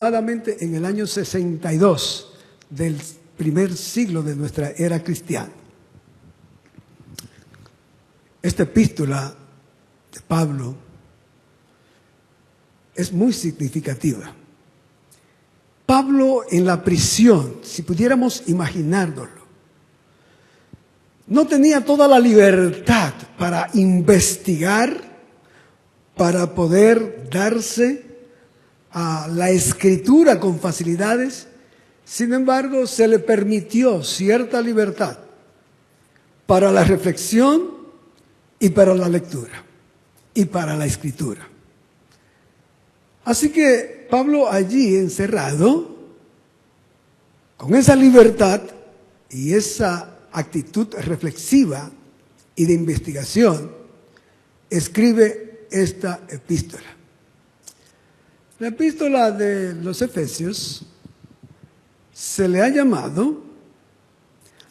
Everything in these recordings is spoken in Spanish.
Aproximadamente en el año 62 del primer siglo de nuestra era cristiana. Esta epístola de Pablo es muy significativa. Pablo en la prisión, si pudiéramos imaginárnoslo, no tenía toda la libertad para investigar, para poder darse a la escritura con facilidades. Sin embargo, se le permitió cierta libertad para la reflexión y para la lectura y para la escritura. Así que Pablo allí encerrado, con esa libertad y esa actitud reflexiva y de investigación, escribe esta epístola. La epístola de los Efesios se le ha llamado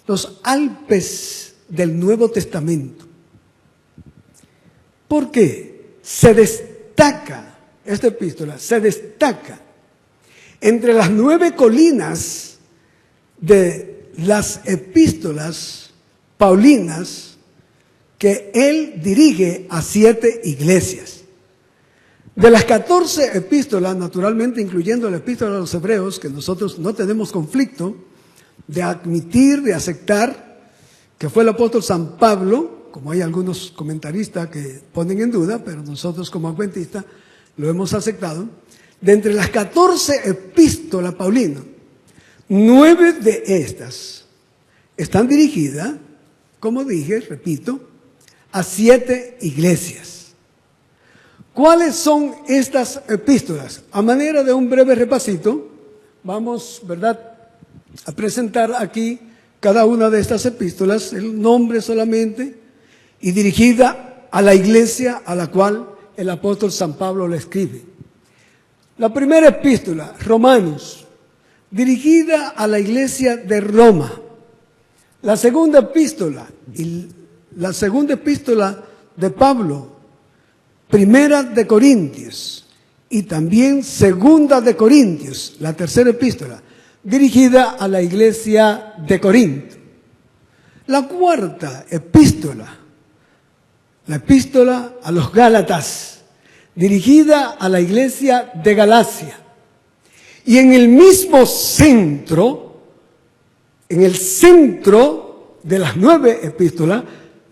los Alpes del Nuevo Testamento. ¿Por qué? Esta epístola se destaca entre las 9 colinas de las epístolas paulinas que él dirige a 7 iglesias. De las 14 epístolas, naturalmente incluyendo la epístola a los hebreos, que nosotros no tenemos conflicto de admitir, de aceptar, que fue el apóstol San Pablo, como hay algunos comentaristas que ponen en duda, pero nosotros como adventistas lo hemos aceptado. De entre las 14 epístolas paulinas, 9 de estas están dirigidas, como dije, repito, a 7 iglesias. ¿Cuáles son estas epístolas? A manera de un breve repasito, vamos, ¿verdad?, a presentar aquí cada una de estas epístolas, el nombre solamente, y dirigida a la iglesia a la cual el apóstol San Pablo le escribe. La primera epístola, Romanos, dirigida a la iglesia de Roma. La segunda epístola de Pablo, Primera de Corintios, y también Segunda de Corintios, la tercera epístola, dirigida a la iglesia de Corinto. La cuarta epístola, la epístola a los Gálatas, dirigida a la iglesia de Galacia. Y en el mismo centro, en el centro de las 9 epístolas,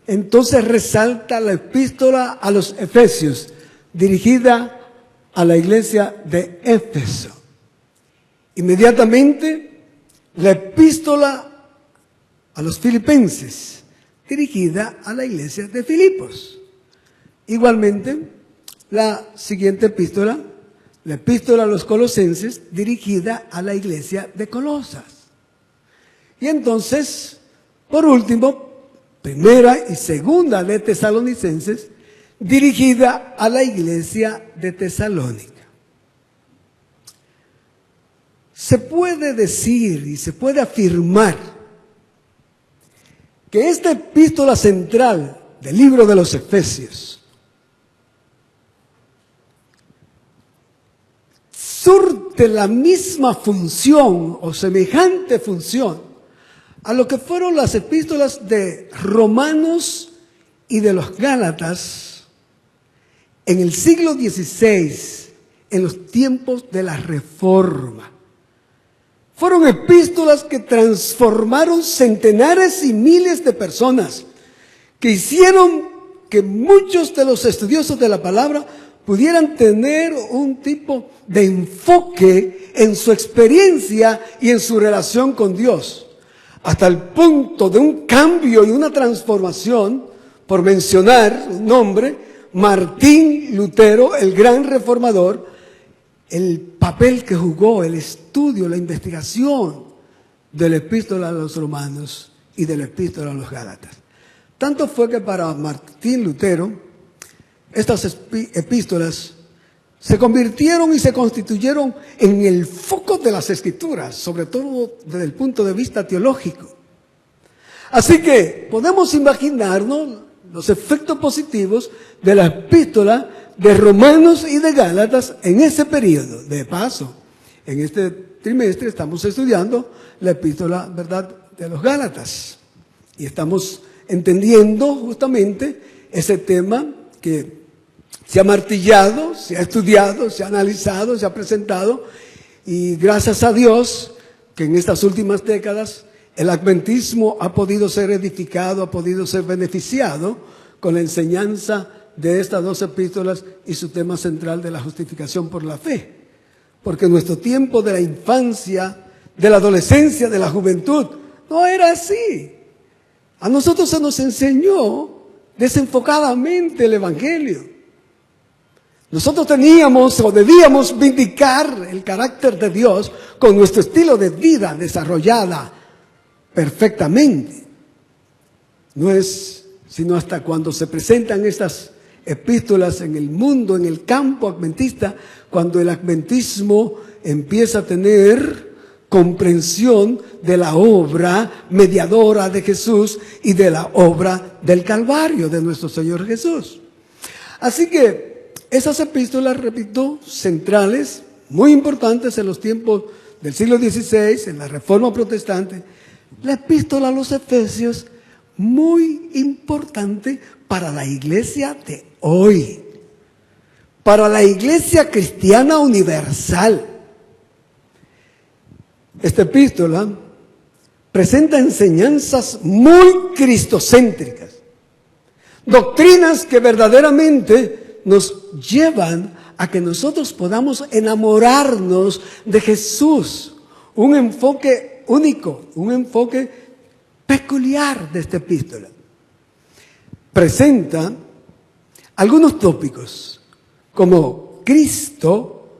entonces resalta la epístola a los Efesios, dirigida a la iglesia de Éfeso. Inmediatamente, la epístola a los Filipenses, dirigida a la iglesia de Filipos. Igualmente, la siguiente epístola, la epístola a los Colosenses, dirigida a la iglesia de Colosas. Y entonces, por último, Primera y Segunda de Tesalonicenses, dirigida a la iglesia de Tesalónica. Se puede decir y se puede afirmar que esta epístola central del libro de los Efesios surte la misma función o semejante función a lo que fueron las epístolas de Romanos y de los Gálatas en el siglo XVI, en los tiempos de la Reforma. Fueron epístolas que transformaron centenares y miles de personas, que hicieron que muchos de los estudiosos de la palabra pudieran tener un tipo de enfoque en su experiencia y en su relación con Dios. Hasta el punto de un cambio y una transformación, por mencionar un nombre, Martín Lutero, el gran reformador, el papel que jugó, el estudio, la investigación de la epístola a los romanos y de la epístola a los gálatas. Tanto fue que para Martín Lutero, estas epístolas se convirtieron y se constituyeron en el foco de las Escrituras, sobre todo desde el punto de vista teológico. Así que podemos imaginarnos los efectos positivos de la epístola de Romanos y de Gálatas en ese periodo. De paso, en este trimestre estamos estudiando la epístola, ¿verdad?, de los Gálatas. Y estamos entendiendo justamente ese tema que se ha martillado, se ha estudiado, se ha analizado, se ha presentado. Y gracias a Dios que en estas últimas décadas el adventismo ha podido ser edificado, ha podido ser beneficiado con la enseñanza de estas dos epístolas y su tema central de la justificación por la fe. Porque nuestro tiempo de la infancia, de la adolescencia, de la juventud, no era así. A nosotros se nos enseñó desenfocadamente el Evangelio. Nosotros teníamos o debíamos vindicar el carácter de Dios con nuestro estilo de vida desarrollada perfectamente. No es sino hasta cuando se presentan estas epístolas en el mundo, en el campo adventista, cuando el adventismo empieza a tener comprensión de la obra mediadora de Jesús y de la obra del Calvario de nuestro Señor Jesús. Así que esas epístolas, repito, centrales, muy importantes en los tiempos del siglo XVI, en la Reforma Protestante, la epístola a los Efesios, muy importante para la iglesia de hoy, para la iglesia cristiana universal. Esta epístola presenta enseñanzas muy cristocéntricas, doctrinas que verdaderamente nos llevan a que nosotros podamos enamorarnos de Jesús. Un enfoque único, un enfoque peculiar de esta epístola. Presenta algunos tópicos como Cristo,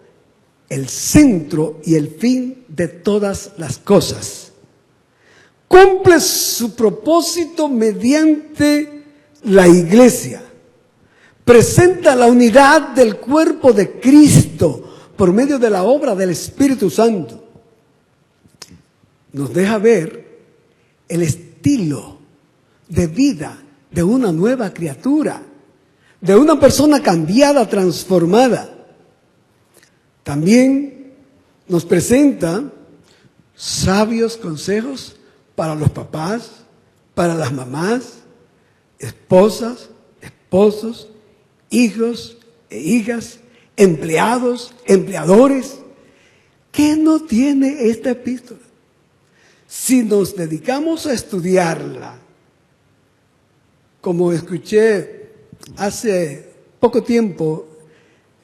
el centro y el fin de todas las cosas. Cumple su propósito mediante la iglesia. Presenta la unidad del cuerpo de Cristo por medio de la obra del Espíritu Santo. Nos deja ver el estilo de vida de una nueva criatura, de una persona cambiada, transformada. También nos presenta sabios consejos para los papás, para las mamás, esposas, esposos, hijos e hijas, empleados, empleadores. ¿Qué no tiene esta epístola? Si nos dedicamos a estudiarla, como escuché hace poco tiempo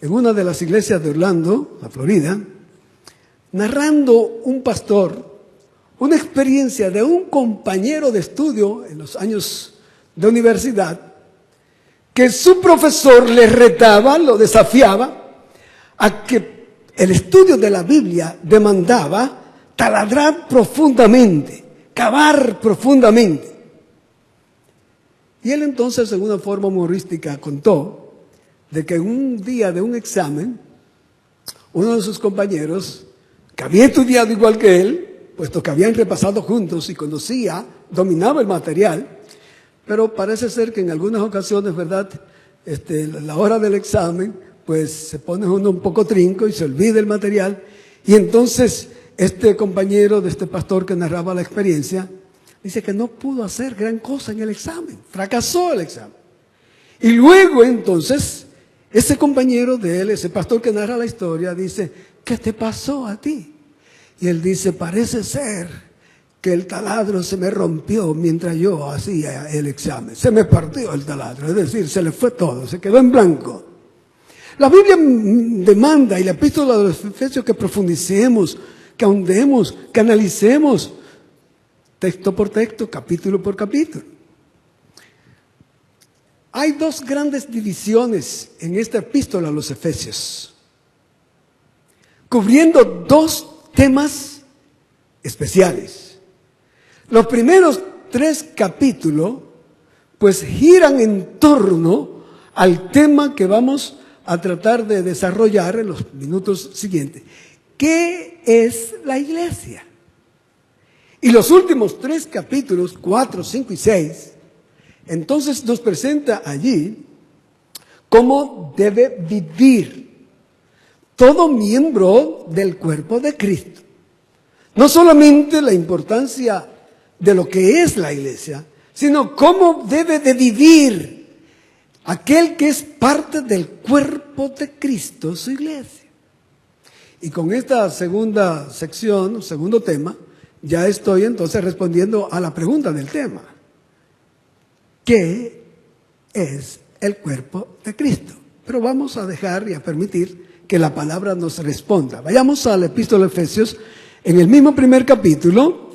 en una de las iglesias de Orlando, la Florida, narrando un pastor una experiencia de un compañero de estudio en los años de universidad, que su profesor le retaba, lo desafiaba, a que el estudio de la Biblia demandaba taladrar profundamente, cavar profundamente. Y él entonces, en una forma humorística, contó de que en un día de un examen, uno de sus compañeros, que había estudiado igual que él, puesto que habían repasado juntos y conocía, dominaba el material, pero parece ser que en algunas ocasiones, ¿verdad?, la hora del examen, pues se pone uno un poco trinco y se olvida el material. Y entonces este compañero de este pastor que narraba la experiencia dice que no pudo hacer gran cosa en el examen, fracasó el examen. Y luego entonces ese compañero de él, ese pastor que narra la historia, dice: ¿qué te pasó a ti? Y él dice: parece ser que el taladro se me rompió mientras yo hacía el examen. Se me partió el taladro, es decir, se le fue todo, se quedó en blanco. La Biblia demanda, y la epístola de los Efesios, que profundicemos, que ahondemos, que analicemos texto por texto, capítulo por capítulo. Hay dos grandes divisiones en esta epístola a los Efesios, cubriendo dos temas especiales. Los primeros 3 capítulos pues giran en torno al tema que vamos a tratar de desarrollar en los minutos siguientes. ¿Qué es la iglesia? Y los últimos 3 capítulos, 4, 5 y 6, entonces nos presenta allí cómo debe vivir todo miembro del cuerpo de Cristo. No solamente la importancia de lo que es la iglesia, sino cómo debe de vivir aquel que es parte del cuerpo de Cristo, su iglesia. Y con esta segunda sección, segundo tema, ya estoy entonces respondiendo a la pregunta del tema. ¿Qué es el cuerpo de Cristo? Pero vamos a dejar y a permitir que la palabra nos responda. Vayamos a la epístola de Efesios, en el mismo primer capítulo,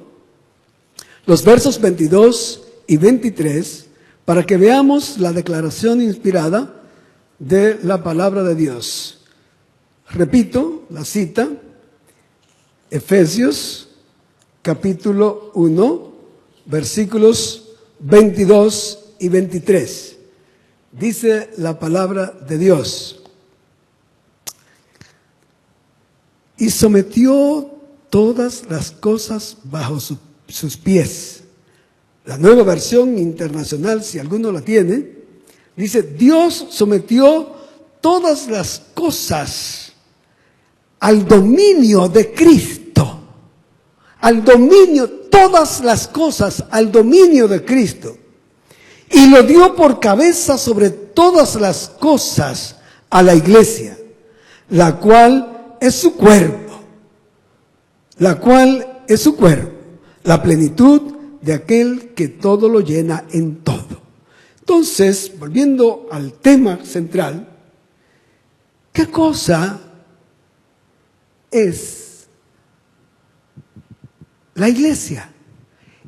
los versos 22 y 23, para que veamos la declaración inspirada de la palabra de Dios. Repito la cita, Efesios capítulo 1, versículos 22 y 23. Dice la palabra de Dios: y sometió todas las cosas bajo sus pies. La Nueva Versión Internacional, si alguno la tiene, dice: Dios sometió todas las cosas al dominio de Cristo. Al dominio, todas las cosas al dominio de Cristo. Y lo dio por cabeza sobre todas las cosas a la iglesia, la cual es su cuerpo. La cual es su cuerpo, la plenitud de aquel que todo lo llena en todo. Entonces, volviendo al tema central, ¿qué cosa es la iglesia?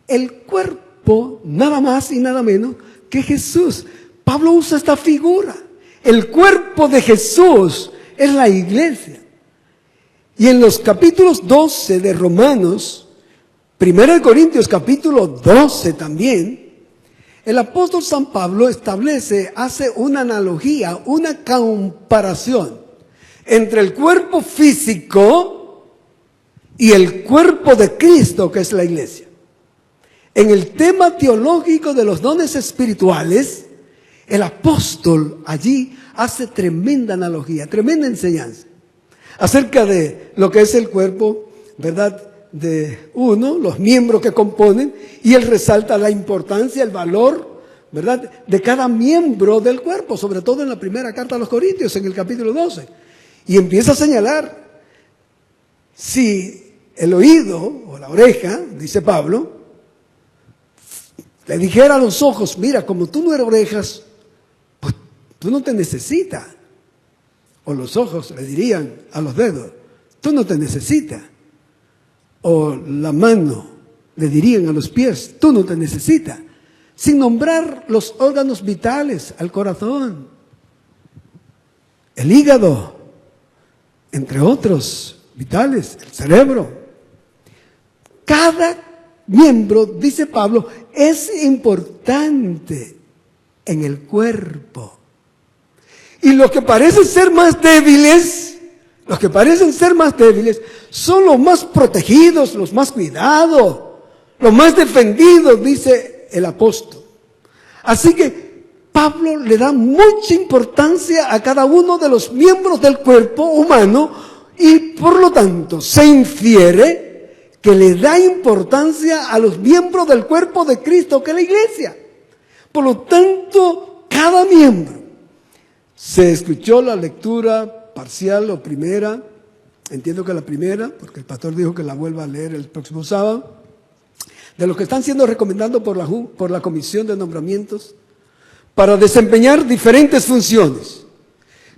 El cuerpo, nada más y nada menos que Jesús. Pablo usa esta figura. El cuerpo de Jesús es la iglesia. Y en los capítulos 12 de Romanos, 1 Corintios capítulo 12 también, el apóstol San Pablo hace una analogía, una comparación entre el cuerpo físico y el cuerpo de Cristo, que es la iglesia. En el tema teológico de los dones espirituales, el apóstol allí hace tremenda analogía, tremenda enseñanza acerca de lo que es el cuerpo, ¿verdad?, de uno, los miembros que componen, y él resalta la importancia, el valor, ¿verdad?, de cada miembro del cuerpo, sobre todo en la primera carta a los Corintios, en el capítulo 12. Y empieza a señalar, si el oído o la oreja, dice Pablo, le dijera a los ojos: mira, como tú no eres orejas, pues tú no te necesitas. O los ojos le dirían a los dedos: tú no te necesitas. O la mano le dirían a los pies: tú no te necesitas. Sin nombrar los órganos vitales, al corazón, el hígado, entre otros vitales, el cerebro. Cada miembro, dice Pablo, es importante en el cuerpo. Y los que parecen ser más débiles, son los más protegidos, los más cuidados, los más defendidos, dice el apóstol. Así que Pablo le da mucha importancia a cada uno de los miembros del cuerpo humano y por lo tanto se infiere que le da importancia a los miembros del cuerpo de Cristo, que es la iglesia. Por lo tanto, cada miembro. Se escuchó la lectura parcial o primera, entiendo que la primera, porque el pastor dijo que la vuelva a leer el próximo sábado, de los que están siendo recomendados por la Comisión de Nombramientos para desempeñar diferentes funciones.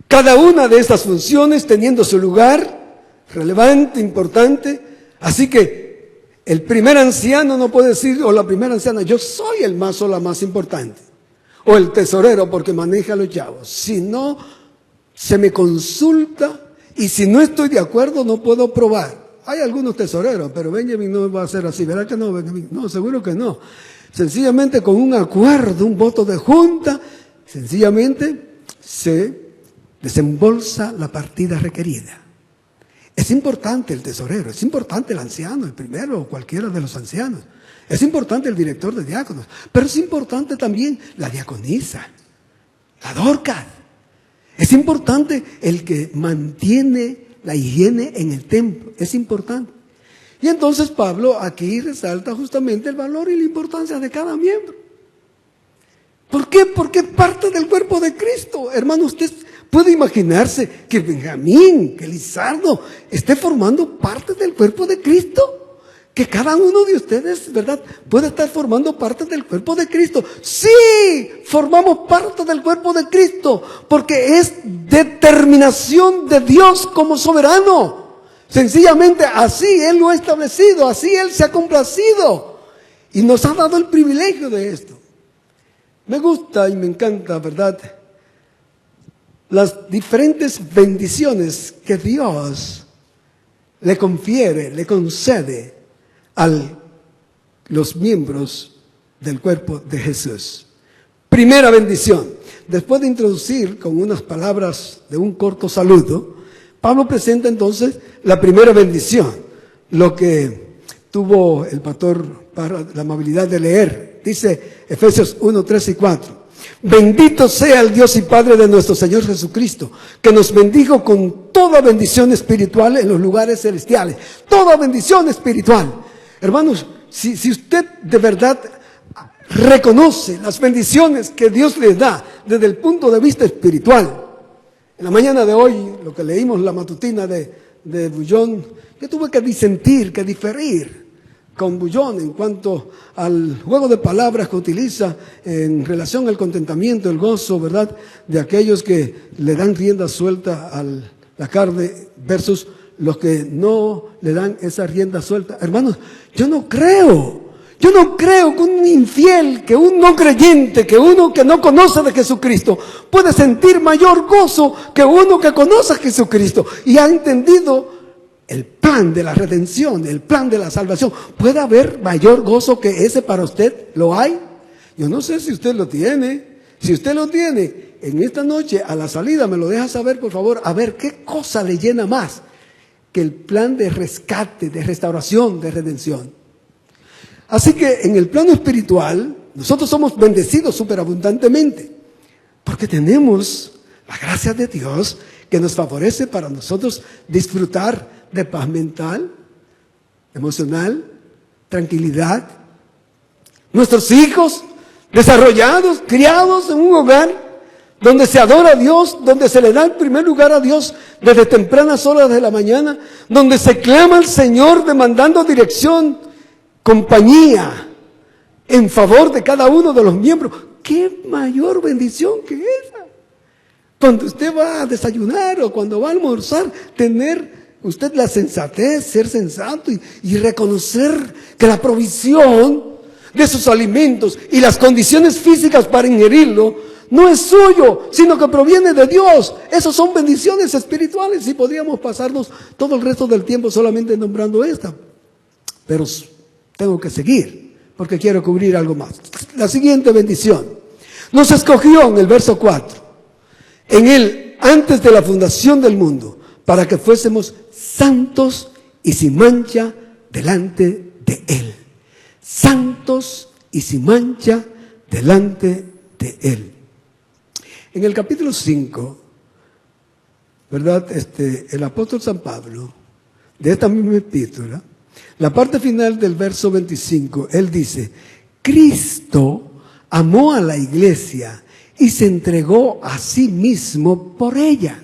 Cada una de estas funciones teniendo su lugar relevante, importante. Así que el primer anciano no puede decir, o la primera anciana: yo soy el más o la más importante. O el tesorero, porque maneja a los chavos. Si no, se me consulta, y si no estoy de acuerdo, no puedo probar. Hay algunos tesoreros, pero Benjamin no va a ser así. ¿Verdad que no, Benjamin? No, seguro que no. Sencillamente con un acuerdo, un voto de junta, sencillamente se desembolsa la partida requerida. Es importante el tesorero, es importante el anciano, el primero o cualquiera de los ancianos. Es importante el director de diáconos, pero es importante también la diaconisa, la Dorcas. Es importante el que mantiene la higiene en el templo, es importante. Y entonces Pablo aquí resalta justamente el valor y la importancia de cada miembro. ¿Por qué? Porque es parte del cuerpo de Cristo. Hermano, usted puede imaginarse que Benjamín, que Lizardo esté formando parte del cuerpo de Cristo. Que cada uno de ustedes, ¿verdad?, puede estar formando parte del cuerpo de Cristo. Sí, formamos parte del cuerpo de Cristo, porque es determinación de Dios como soberano. Sencillamente así Él lo ha establecido, así Él se ha complacido y nos ha dado el privilegio de esto. Me gusta y me encanta, ¿verdad?, las diferentes bendiciones que Dios le confiere, le concede a los miembros del cuerpo de Jesús. Primera bendición. Después de introducir con unas palabras de un corto saludo, Pablo presenta entonces la primera bendición, lo que tuvo el pastor para la amabilidad de leer. Dice Efesios 1, 3 y 4. Bendito sea el Dios y Padre de nuestro Señor Jesucristo, que nos bendijo con toda bendición espiritual en los lugares celestiales. Toda bendición espiritual. Hermanos, si usted de verdad reconoce las bendiciones que Dios les da desde el punto de vista espiritual. En la mañana de hoy, lo que leímos, la matutina de Bullón, yo tuve que disentir, que diferir con Bullón en cuanto al juego de palabras que utiliza en relación al contentamiento, el gozo, ¿verdad?, de aquellos que le dan rienda suelta a la carne versus los que no le dan esa rienda suelta. Hermanos, yo no creo que un infiel, que un no creyente, que uno que no conoce de Jesucristo puede sentir mayor gozo que uno que conoce a Jesucristo y ha entendido el plan de la redención, el plan de la salvación. ¿Puede haber mayor gozo que ese para usted? ¿Lo hay? Yo no sé si usted lo tiene. Si usted lo tiene, en esta noche a la salida me lo deja saber, por favor, a ver qué cosa le llena más que el plan de rescate, de restauración, de redención. Así que en el plano espiritual, nosotros somos bendecidos superabundantemente, porque tenemos la gracia de Dios que nos favorece para nosotros disfrutar de paz mental, emocional, tranquilidad. Nuestros hijos desarrollados, criados en un hogar donde se adora a Dios, donde se le da el primer lugar a Dios desde tempranas horas de la mañana, donde se clama al Señor demandando dirección, compañía, en favor de cada uno de los miembros. ¡Qué mayor bendición que esa! Cuando usted va a desayunar o cuando va a almorzar, tener usted la sensatez, ser sensato y reconocer que la provisión de sus alimentos y las condiciones físicas para ingerirlo no es suyo, sino que proviene de Dios. Esas son bendiciones espirituales y podríamos pasarnos todo el resto del tiempo solamente nombrando esta. Pero tengo que seguir porque quiero cubrir algo más. La siguiente bendición. Nos escogió en el verso 4. En Él, antes de la fundación del mundo, para que fuésemos santos y sin mancha delante de Él. Santos y sin mancha delante de Él. En el capítulo 5, ¿verdad? El apóstol San Pablo, de esta misma epístola, la parte final del verso 25, él dice: Cristo amó a la iglesia y se entregó a sí mismo por ella,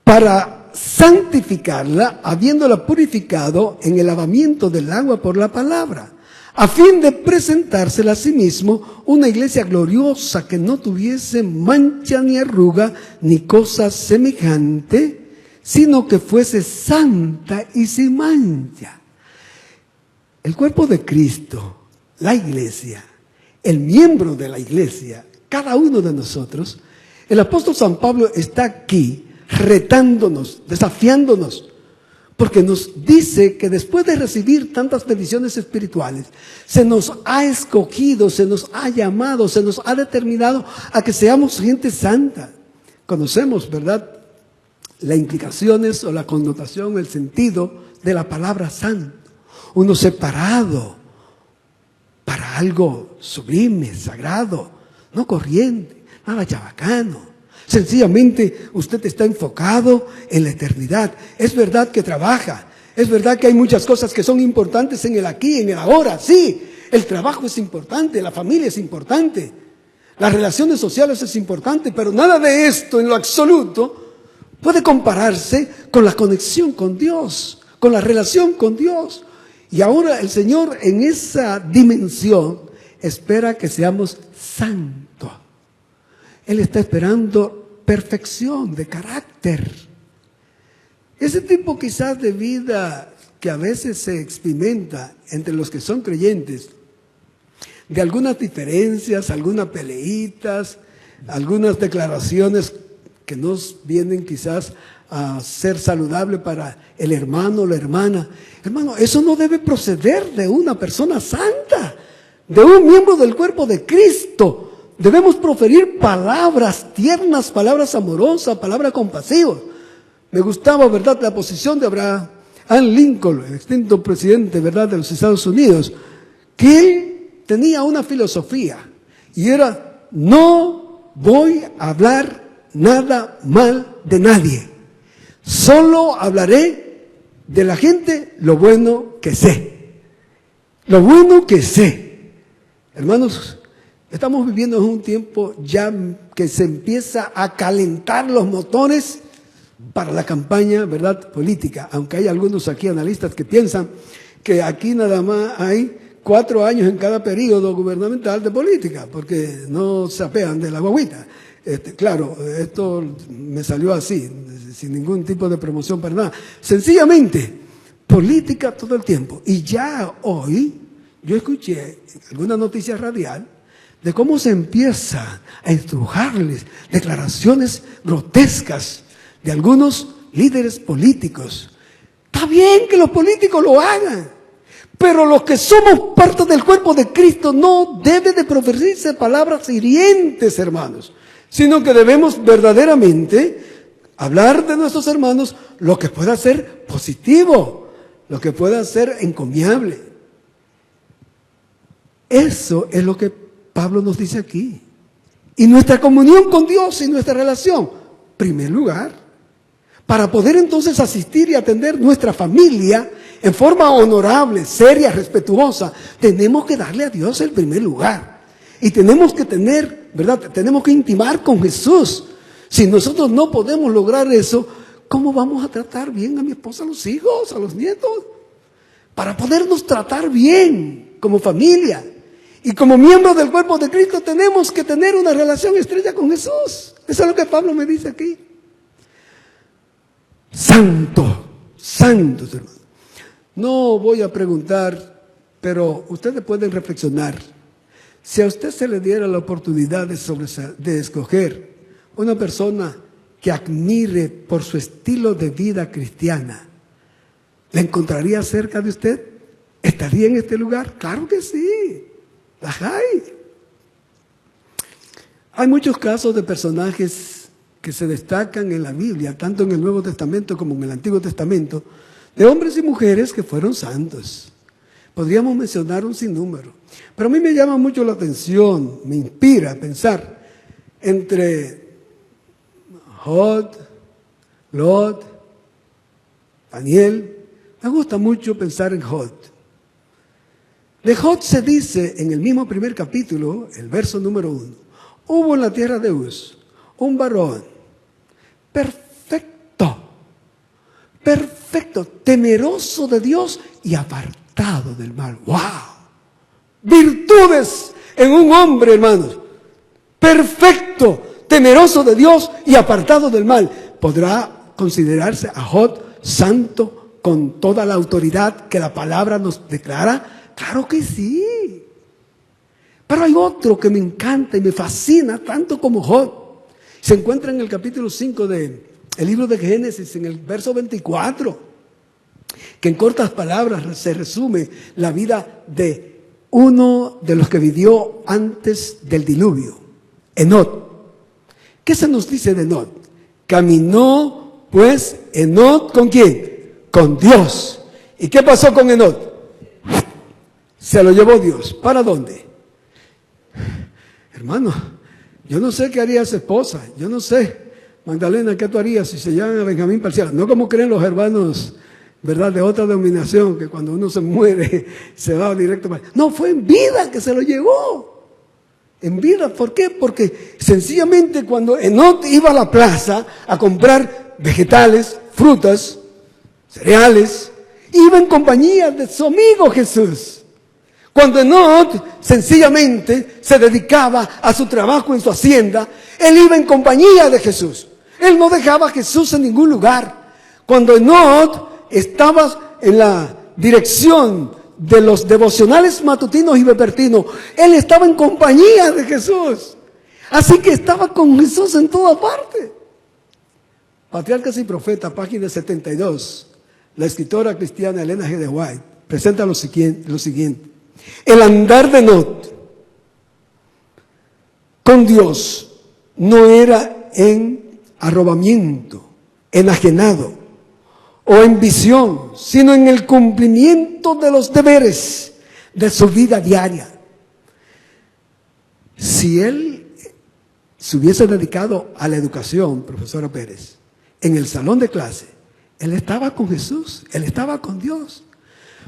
para santificarla, habiéndola purificado en el lavamiento del agua por la palabra, a fin de presentársela a sí mismo una iglesia gloriosa que no tuviese mancha ni arruga ni cosa semejante, sino que fuese santa y sin mancha. El cuerpo de Cristo, la iglesia, el miembro de la iglesia, cada uno de nosotros, el apóstol San Pablo está aquí retándonos, desafiándonos, porque nos dice que después de recibir tantas bendiciones espirituales, se nos ha escogido, se nos ha llamado, se nos ha determinado a que seamos gente santa. Conocemos, ¿verdad?, las implicaciones o la connotación, el sentido de la palabra santo. Uno separado algo sublime, sagrado, no corriente, nada chabacano. Sencillamente usted está enfocado en la eternidad. Es verdad que trabaja. Es verdad que hay muchas cosas que son importantes en el aquí, en el ahora. Sí, el trabajo es importante, la familia es importante, las relaciones sociales es importante, pero nada de esto en lo absoluto puede compararse con la conexión con Dios, con la relación con Dios. Y ahora el Señor en esa dimensión espera que seamos santos. Él está esperando perfección de carácter. Ese tipo quizás de vida que a veces se experimenta entre los que son creyentes, de algunas diferencias, algunas peleitas, algunas declaraciones que nos vienen quizás a ser saludable para el hermano o la hermana. Hermano, eso no debe proceder de una persona santa, de un miembro del cuerpo de Cristo. Debemos proferir palabras tiernas, palabras amorosas, palabras compasivas. Me gustaba, ¿verdad?, la posición de Abraham Lincoln, el extinto presidente, ¿verdad?, de los Estados Unidos, que él tenía una filosofía y era: no voy a hablar nada mal de nadie, solo hablaré de la gente lo bueno que sé, lo bueno que sé. Hermanos, estamos viviendo en un tiempo ya que se empieza a calentar los motores para la campaña, ¿verdad?, política, aunque hay algunos aquí analistas que piensan que aquí nada más hay 4 años en cada periodo gubernamental de política, porque no se apean de la guagüita. Claro, esto me salió así, sin ningún tipo de promoción para nada. Sencillamente, política todo el tiempo. Y ya hoy, yo escuché alguna noticia radial de cómo se empieza a estrujarles declaraciones grotescas de algunos líderes políticos. Está bien que los políticos lo hagan, pero los que somos parte del cuerpo de Cristo no debe de proferirse palabras hirientes, hermanos, sino que debemos verdaderamente hablar de nuestros hermanos lo que pueda ser positivo, lo que pueda ser encomiable. Eso es lo que Pablo nos dice aquí. Y nuestra comunión con Dios y nuestra relación, primer lugar, para poder entonces asistir y atender nuestra familia en forma honorable, seria, respetuosa, tenemos que darle a Dios el primer lugar. Y tenemos que tener, ¿verdad?, tenemos que intimar con Jesús. Si nosotros no podemos lograr eso, ¿cómo vamos a tratar bien a mi esposa, a los hijos, a los nietos? Para podernos tratar bien como familia y como miembros del cuerpo de Cristo, tenemos que tener una relación estrecha con Jesús. Eso es lo que Pablo me dice aquí. Santos, hermanos. No voy a preguntar, pero ustedes pueden reflexionar. Si a usted se le diera la oportunidad de escoger una persona que admire por su estilo de vida cristiana, ¿la encontraría cerca de usted? ¿Estaría en este lugar? Claro que sí, las hay. Hay muchos casos de personajes que se destacan en la Biblia, tanto en el Nuevo Testamento como en el Antiguo Testamento, de hombres y mujeres que fueron santos. Podríamos mencionar un sinnúmero. Pero a mí me llama mucho la atención, me inspira a pensar entre Lot, Daniel. Me gusta mucho pensar en Lot. De Lot se dice en el mismo primer capítulo, el verso número 1, hubo en la tierra de Uz un varón perfecto, temeroso de Dios y apartado del mal. ¡Wow! Virtudes en un hombre, hermanos. Perfecto, temeroso de Dios y apartado del mal. ¿Podrá considerarse a Jod santo con toda la autoridad que la palabra nos declara? Claro que sí. Pero hay otro que me encanta y me fascina tanto como Jod. Se encuentra en el capítulo 5 del libro de Génesis, en el verso 24, que en cortas palabras se resume la vida de uno de los que vivió antes del diluvio, Enoc. ¿Qué se nos dice de Enoc? Caminó pues Enoc ¿con quién? Con Dios. ¿Y qué pasó con Enoc? Se lo llevó Dios. ¿Para dónde? Hermano, Yo no sé qué haría esa esposa, yo no sé, Magdalena, ¿qué tú harías si se llaman a Benjamín parcial? No como creen los hermanos, ¿verdad?, de otra denominación, que cuando uno se muere se va directo para... No, fue en vida que se lo llevó. En vida, ¿por qué? Porque sencillamente cuando Enoc iba a la plaza a comprar vegetales, frutas, cereales, iba en compañía de su amigo Jesús. Cuando Enoc sencillamente se dedicaba a su trabajo en su hacienda, él iba en compañía de Jesús. Él no dejaba a Jesús en ningún lugar. Cuando Enoc estaba en la dirección de los devocionales matutinos y vespertinos, él estaba en compañía de Jesús. Así que estaba con Jesús en toda parte. Patriarcas y Profetas, página 72. La escritora cristiana Elena G. de White presenta lo siguiente. El andar de Enoc con Dios no era en arrobamiento, enajenado o en visión, sino en el cumplimiento de los deberes de su vida diaria. Si él se hubiese dedicado a la educación, profesora Pérez, en el salón de clase, él estaba con Jesús, él estaba con Dios.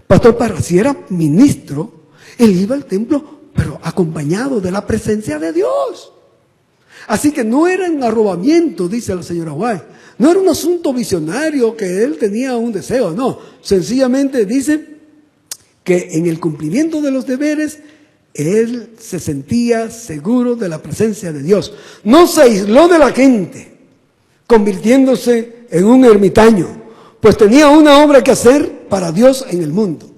Pastor Parra, si era ministro, él iba al templo, pero acompañado de la presencia de Dios. Así que no era en arrobamiento, dice la señora White. No era un asunto visionario que él tenía un deseo, no. Sencillamente dice que en el cumplimiento de los deberes, él se sentía seguro de la presencia de Dios. No se aisló de la gente, convirtiéndose en un ermitaño, pues tenía una obra que hacer para Dios en el mundo.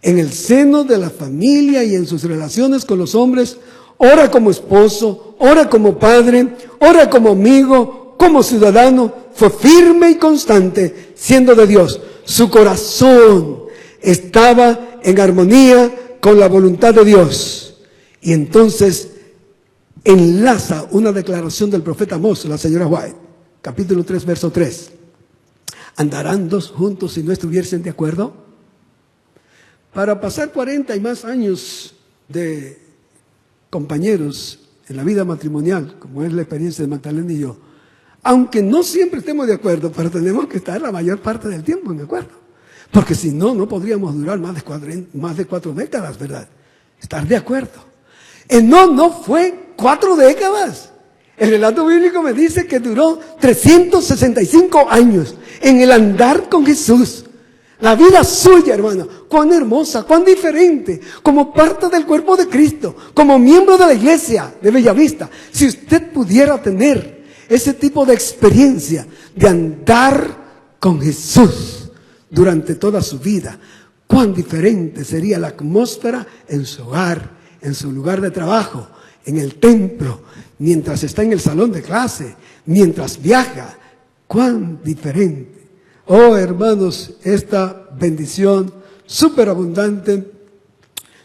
En el seno de la familia y en sus relaciones con los hombres, ora como esposo, ora como padre, ora como amigo, como ciudadano, fue firme y constante, siendo de Dios. Su corazón estaba en armonía con la voluntad de Dios. Y entonces enlaza una declaración del profeta Amós, la señora White, capítulo 3, verso 3. ¿Andarán dos juntos si no estuviesen de acuerdo? Para pasar 40 y más años de compañeros en la vida matrimonial, como es la experiencia de Magdalena y yo, aunque no siempre estemos de acuerdo, pero tenemos que estar la mayor parte del tiempo de acuerdo. Porque si no, no podríamos durar más de 4 décadas, ¿verdad? Estar de acuerdo. Enoc no fue 4 décadas. El relato bíblico me dice que duró 365 años en el andar con Jesús. La vida suya, hermano, cuán hermosa, cuán diferente, como parte del cuerpo de Cristo, como miembro de la iglesia de Bellavista. Si usted pudiera tener ese tipo de experiencia de andar con Jesús durante toda su vida, cuán diferente sería la atmósfera en su hogar, en su lugar de trabajo, en el templo, mientras está en el salón de clase, mientras viaja, cuán diferente. Oh, hermanos, esta bendición superabundante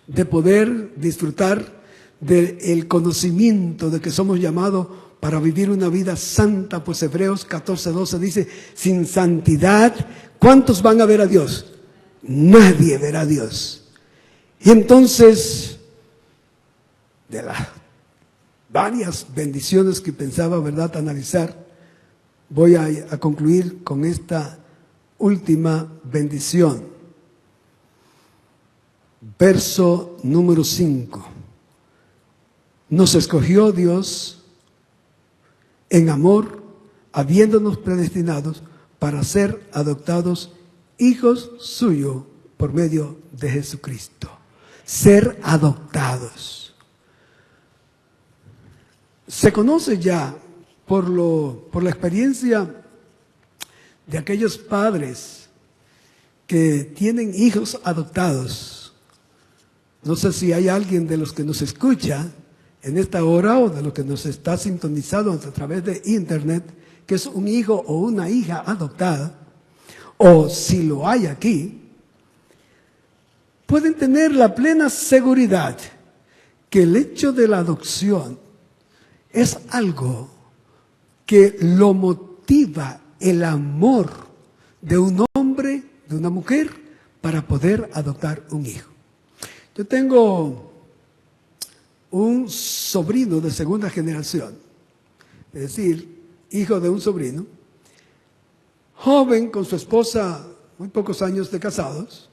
de poder disfrutar del conocimiento de que somos llamados para vivir una vida santa, pues Hebreos 14:12 dice, sin santidad, ¿cuántos van a ver a Dios? Nadie verá a Dios. Y entonces, de las varias bendiciones que pensaba, ¿verdad?, analizar, voy a concluir con esta última bendición. Verso número 5. Nos escogió Dios en amor, habiéndonos predestinados para ser adoptados hijos suyos por medio de Jesucristo. Ser adoptados. Se conoce ya por la experiencia de aquellos padres que tienen hijos adoptados. No sé si hay alguien de los que nos escucha en esta hora o de los que nos está sintonizando a través de internet, que es un hijo o una hija adoptada, o si lo hay aquí, pueden tener la plena seguridad que el hecho de la adopción es algo que lo motiva el amor de un hombre, de una mujer, para poder adoptar un hijo. Yo tengo un sobrino de segunda generación, es decir, hijo de un sobrino, joven con su esposa, muy pocos años de casados.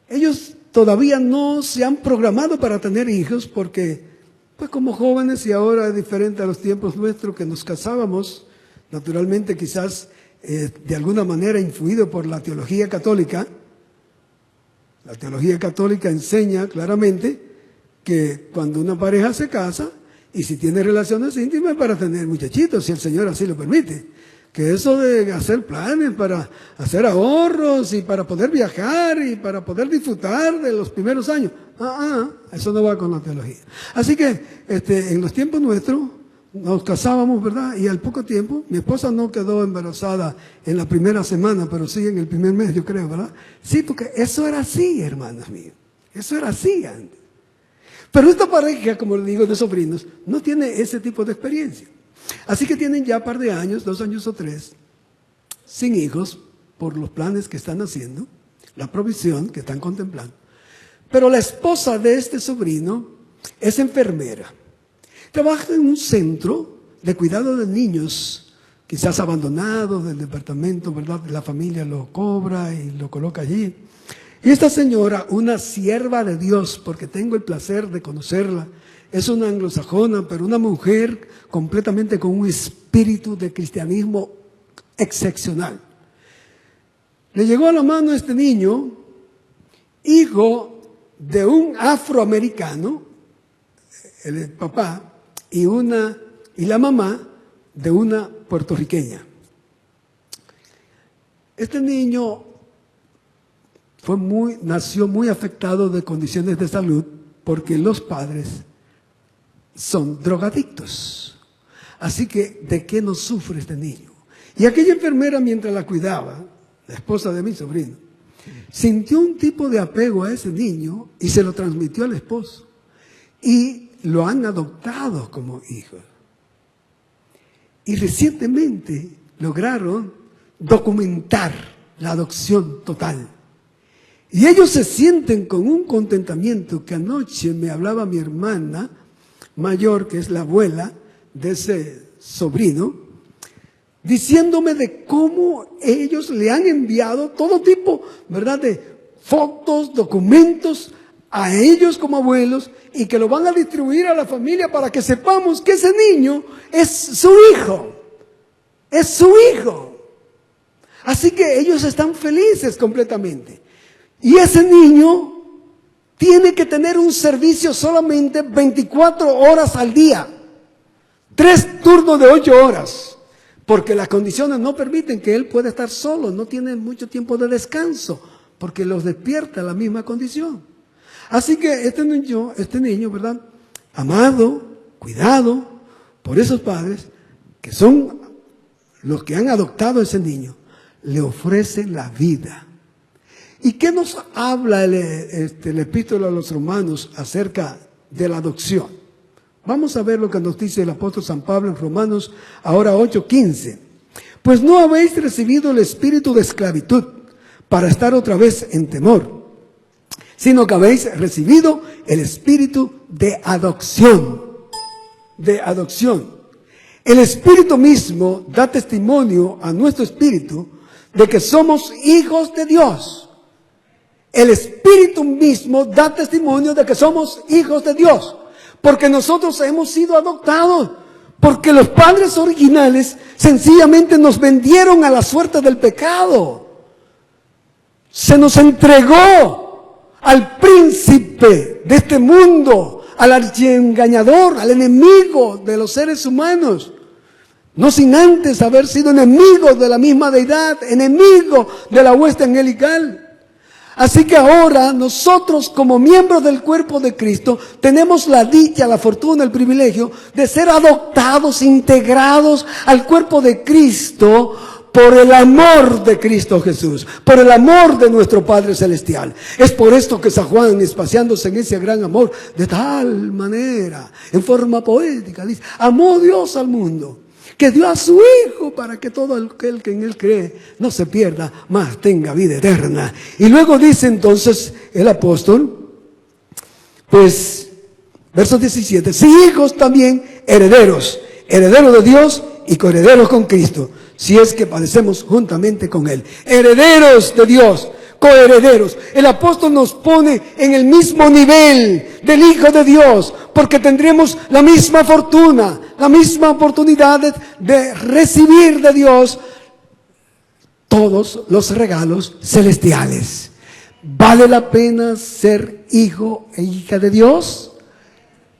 Ellos todavía no se han programado para tener hijos porque, pues como jóvenes, y ahora es diferente a los tiempos nuestros que nos casábamos, naturalmente quizás de alguna manera influido por la teología católica. La teología católica enseña claramente que cuando una pareja se casa y si tiene relaciones íntimas para tener muchachitos, si el Señor así lo permite, que eso de hacer planes para hacer ahorros y para poder viajar y para poder disfrutar de los primeros años, eso no va con la teología. Así que en los tiempos nuestros nos casábamos, ¿verdad? Y al poco tiempo, mi esposa no quedó embarazada en la primera semana, pero sí en el primer mes, yo creo, ¿verdad? Sí, porque eso era así, hermanos míos. Eso era así antes. Pero esta pareja, como le digo, de sobrinos, no tiene ese tipo de experiencia. Así que tienen ya un par de años, 2 años o 3, sin hijos, por los planes que están haciendo, la provisión que están contemplando. Pero la esposa de este sobrino es enfermera. Trabaja en un centro de cuidado de niños, quizás abandonados del departamento, ¿verdad? La familia lo cobra y lo coloca allí. Y esta señora, una sierva de Dios, porque tengo el placer de conocerla, es una anglosajona, pero una mujer completamente con un espíritu de cristianismo excepcional. Le llegó a la mano este niño, hijo de un afroamericano, el papá, y la mamá de una puertorriqueña. Este niño nació muy afectado de condiciones de salud porque los padres son drogadictos. Así que, ¿de qué no sufre este niño? Y aquella enfermera, mientras la cuidaba, la esposa de mi sobrino, sintió un tipo de apego a ese niño y se lo transmitió al esposo. Y lo han adoptado como hijo. Y recientemente lograron documentar la adopción total. Y ellos se sienten con un contentamiento que anoche me hablaba mi hermana mayor, que es la abuela de ese sobrino, diciéndome de cómo ellos le han enviado todo tipo, ¿verdad?, de fotos, documentos a ellos como abuelos y que lo van a distribuir a la familia para que sepamos que ese niño es su hijo. Es su hijo. Así que ellos están felices completamente. Y ese niño tiene que tener un servicio solamente 24 horas al día. 3 turnos de 8 horas. Porque las condiciones no permiten que él pueda estar solo. No tiene mucho tiempo de descanso. Porque los despierta la misma condición. Así que este niño, ¿verdad?, amado, cuidado por esos padres, que son los que han adoptado a ese niño, le ofrecen la vida. ¿Y qué nos habla el epístola a los Romanos acerca de la adopción? Vamos a ver lo que nos dice el apóstol San Pablo en Romanos, ahora 8:15. Pues no habéis recibido el espíritu de esclavitud para estar otra vez en temor, sino que habéis recibido el espíritu de adopción. De adopción. El Espíritu mismo da testimonio a nuestro espíritu de que somos hijos de Dios. El Espíritu mismo da testimonio de que somos hijos de Dios. Porque nosotros hemos sido adoptados. Porque los padres originales sencillamente nos vendieron a la suerte del pecado. Se nos entregó al príncipe de este mundo, al archiengañador, al enemigo de los seres humanos. No sin antes haber sido enemigos de la misma deidad, enemigos de la hueste angelical. Así que ahora nosotros como miembros del cuerpo de Cristo tenemos la dicha, la fortuna, el privilegio de ser adoptados, integrados al cuerpo de Cristo por el amor de Cristo Jesús, por el amor de nuestro Padre Celestial. Es por esto que San Juan, espaciándose en ese gran amor, de tal manera, en forma poética, dice, amó Dios al mundo, que dio a su Hijo para que todo aquel que en Él cree no se pierda, mas tenga vida eterna. Y luego dice entonces el apóstol, pues Verso 17, si hijos también herederos, herederos de Dios y coherederos con Cristo, si es que padecemos juntamente con Él. Herederos de Dios, coherederos. El apóstol nos pone en el mismo nivel del Hijo de Dios, porque tendremos la misma fortuna, la misma oportunidad de recibir de Dios todos los regalos celestiales. ¿Vale la pena ser hijo e hija de Dios?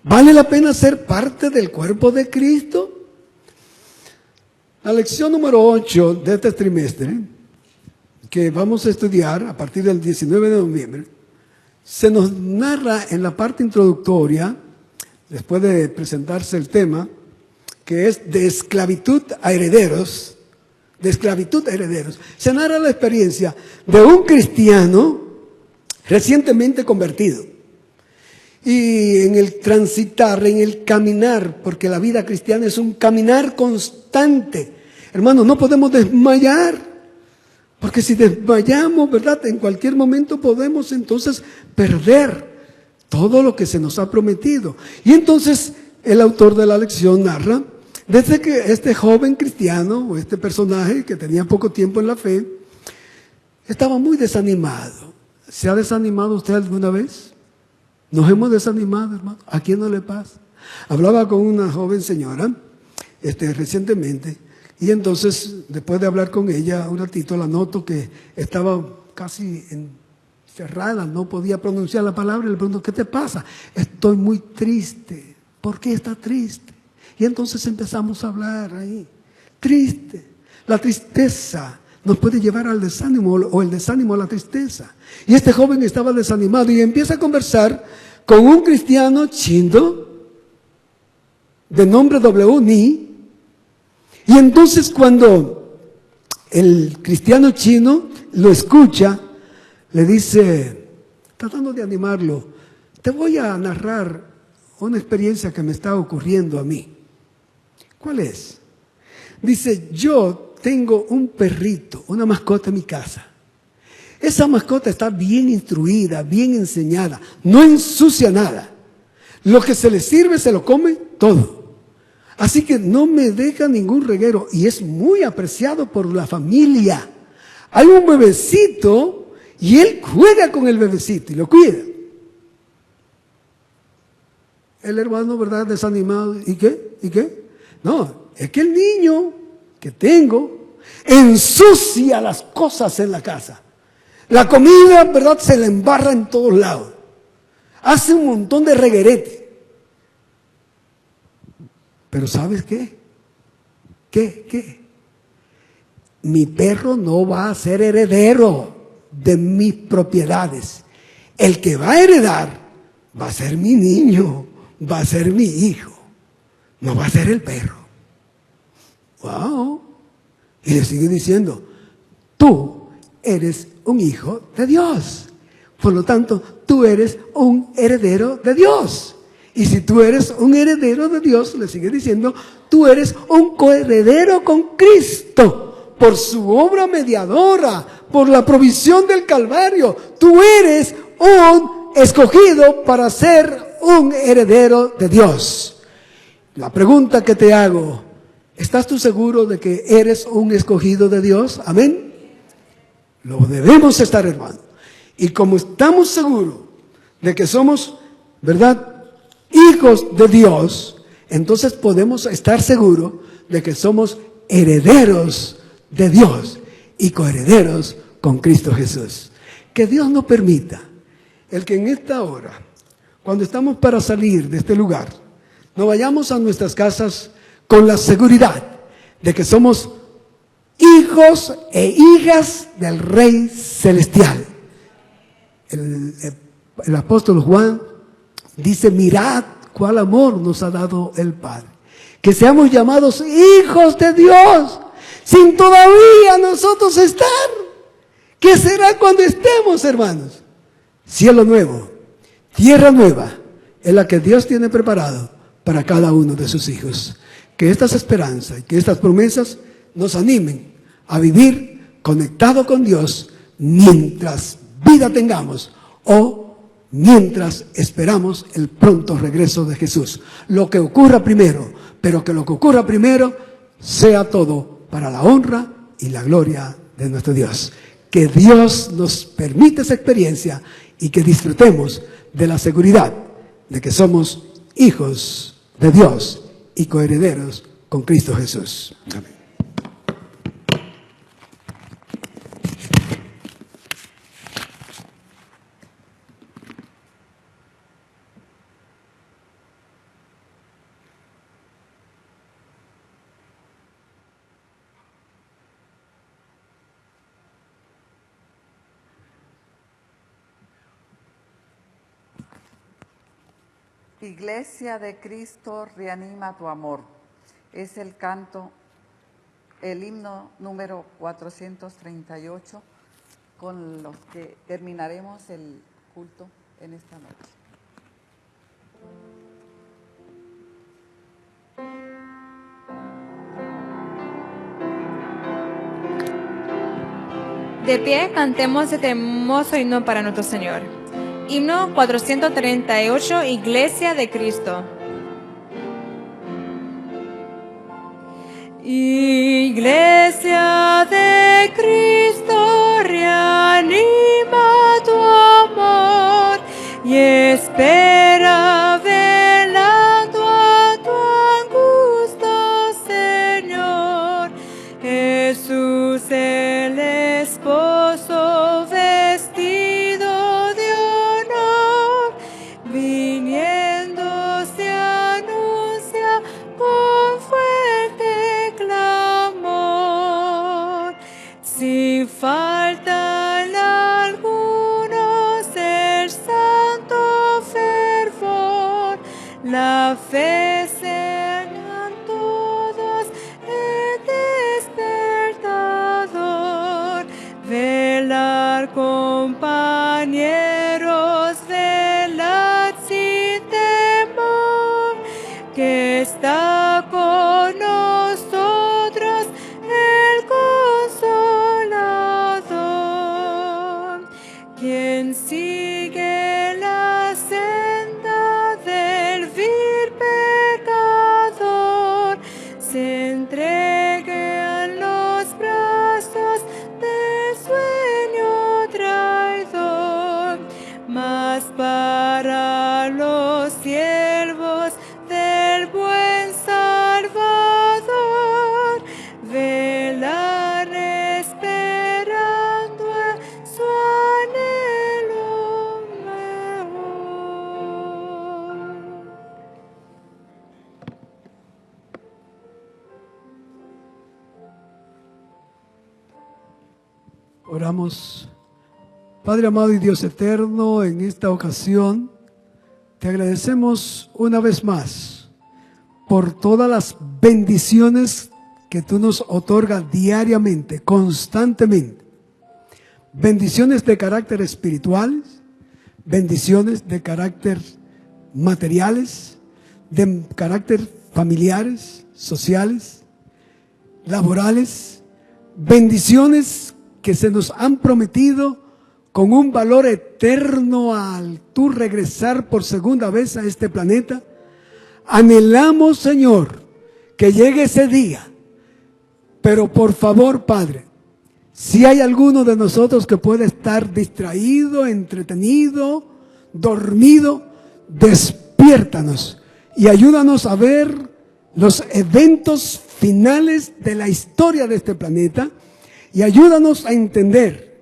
¿Vale la pena ser parte del cuerpo de Cristo? La lección número 8 de este trimestre, que vamos a estudiar a partir del 19 de noviembre, se nos narra en la parte introductoria, después de presentarse el tema, que es de esclavitud a herederos, de esclavitud a herederos. Se narra la experiencia de un cristiano recientemente convertido. Y en el transitar, en el caminar, porque la vida cristiana es un caminar constante. Hermanos, no podemos desmayar, porque si desmayamos, ¿verdad? En cualquier momento podemos entonces perder todo lo que se nos ha prometido. Y entonces el autor de la lección narra, desde que este joven cristiano, o este personaje que tenía poco tiempo en la fe, estaba muy desanimado. ¿Se ha desanimado usted alguna vez? Nos hemos desanimado, hermano. ¿A quién no le pasa? Hablaba con una joven señora recientemente, y entonces, después de hablar con ella un ratito, la noto que estaba casi encerrada, no podía pronunciar la palabra, y le pregunto, ¿qué te pasa? Estoy muy triste. ¿Por qué está triste? Y entonces empezamos a hablar ahí. Triste. La tristeza nos puede llevar al desánimo, o el desánimo a la tristeza. Y este joven estaba desanimado y empieza a conversar con un cristiano chino de nombre W.Ni. Y entonces cuando el cristiano chino lo escucha, le dice, tratando de animarlo, te voy a narrar una experiencia que me está ocurriendo a mí. ¿Cuál es? Dice, yo tengo un perrito, una mascota en mi casa. Esa mascota está bien instruida, bien enseñada, no ensucia nada. Lo que se le sirve se lo come todo. Así que no me deja ningún reguero y es muy apreciado por la familia. Hay un bebecito y él juega con el bebecito y lo cuida. El hermano, ¿verdad? Desanimado. ¿Y qué? ¿Y qué? No, es que el niño que tengo ensucia las cosas en la casa. La comida, ¿verdad? Se le embarra en todos lados. Hace un montón de reguerete. Pero ¿sabes qué? ¿Qué? Mi perro no va a ser heredero de mis propiedades. El que va a heredar va a ser mi niño, va a ser mi hijo. No va a ser el perro. ¡Wow! Y le sigue diciendo, tú eres un hijo de Dios. Por lo tanto, tú eres un heredero de Dios. Y si tú eres un heredero de Dios, le sigue diciendo, tú eres un coheredero con Cristo. Por su obra mediadora, por la provisión del Calvario. Tú eres un escogido para ser un heredero de Dios. La pregunta que te hago, ¿estás tú seguro de que eres un escogido de Dios? Amén. Lo debemos estar, hermano. Y como estamos seguros de que somos, ¿verdad?, hijos de Dios, entonces podemos estar seguros de que somos herederos de Dios y coherederos con Cristo Jesús. Que Dios nos permita el que en esta hora, cuando estamos para salir de este lugar, nos vayamos a nuestras casas con la seguridad de que somos hijos e hijas del Rey Celestial. El apóstol Juan dice, mirad cuál amor nos ha dado el Padre. Que seamos llamados hijos de Dios, sin todavía nosotros estar. ¿Qué será cuando estemos, hermanos? Cielo nuevo, tierra nueva, es la que Dios tiene preparado para cada uno de sus hijos. Que estas esperanzas y que estas promesas nos animen a vivir conectado con Dios mientras vida tengamos o mientras esperamos el pronto regreso de Jesús. Lo que ocurra primero, pero que lo que ocurra primero sea todo para la honra y la gloria de nuestro Dios. Que Dios nos permita esa experiencia y que disfrutemos de la seguridad de que somos hijos de Dios y coherederos con Cristo Jesús. Amén. Iglesia de Cristo, reanima tu amor. Es el canto, el himno número 438, con los que terminaremos el culto en esta noche. De pie, cantemos este hermoso himno para nuestro Señor. Himno 438, Iglesia de Cristo. Iglesia de Cristo, reanima tu amor y espera velando a tu angusto Señor. Jesús el esposo vestido de honor, viniendo se anuncia con fuerte clamor. Sin falta en algunos el santo fervor, la fe señan todos el despertador. Velar, compañeros, velad sin temor, que está con nosotros el Consolador. Quien sigue la senda del vil pecador, se entregue a los brazos del sueño traidor. Mas para los siervos del buen Salvador, velar esperando en su anhelo mejor. Oramos. Padre amado y Dios eterno, en esta ocasión te agradecemos una vez más por todas las bendiciones que tú nos otorgas diariamente, constantemente. Bendiciones de carácter espiritual, bendiciones de carácter materiales, de carácter familiares, sociales, laborales, bendiciones que se nos han prometido con un valor eterno al tú regresar por segunda vez a este planeta. Anhelamos, Señor, que llegue ese día. Pero por favor, Padre, si hay alguno de nosotros que puede estar distraído, entretenido, dormido, despiértanos y ayúdanos a ver los eventos finales de la historia de este planeta y ayúdanos a entender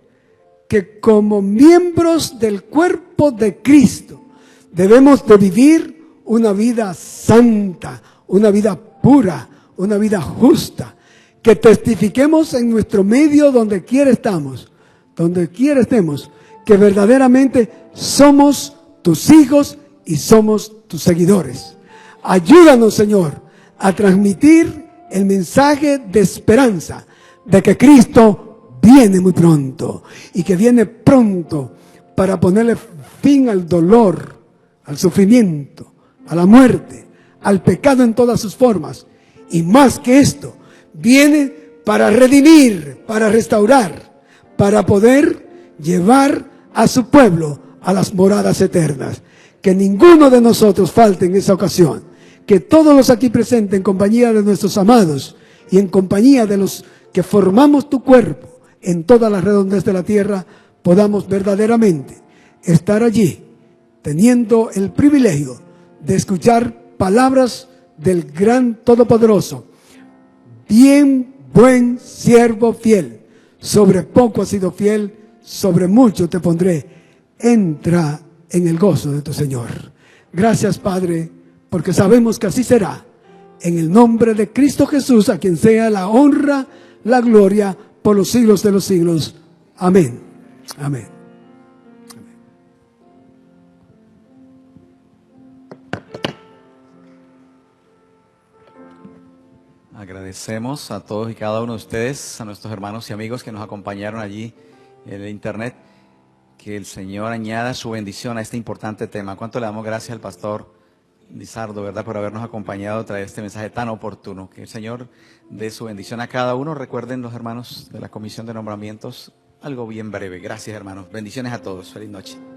que como miembros del cuerpo de Cristo debemos de vivir una vida santa, una vida pura, una vida justa, que testifiquemos en nuestro medio donde quiera estemos, que verdaderamente somos tus hijos y somos tus seguidores. Ayúdanos, Señor, a transmitir el mensaje de esperanza de que Cristo viene muy pronto y que viene pronto para ponerle fin al dolor, al sufrimiento, a la muerte, al pecado en todas sus formas. Y más que esto, viene para redimir, para restaurar, para poder llevar a su pueblo a las moradas eternas. Que ninguno de nosotros falte en esa ocasión. Que todos los aquí presentes, en compañía de nuestros amados y en compañía de los que formamos tu cuerpo en todas las redondeces de la tierra, podamos verdaderamente estar allí, teniendo el privilegio de escuchar palabras del gran Todopoderoso. Bien, buen siervo fiel, sobre poco has sido fiel, sobre mucho te pondré. Entra en el gozo de tu Señor. Gracias, Padre, porque sabemos que así será. En el nombre de Cristo Jesús, a quien sea la honra, la gloria, por los siglos de los siglos. Amén. Amén. Agradecemos a todos y cada uno de ustedes, a nuestros hermanos y amigos que nos acompañaron allí en el internet. Que el Señor añada su bendición a este importante tema. ¿Cuánto le damos gracias al pastor Lizardo, verdad, por habernos acompañado a traer este mensaje tan oportuno? Que el Señor dé su bendición a cada uno. Recuerden los hermanos de la Comisión de Nombramientos, algo bien breve. Gracias, hermanos. Bendiciones a todos. Feliz noche.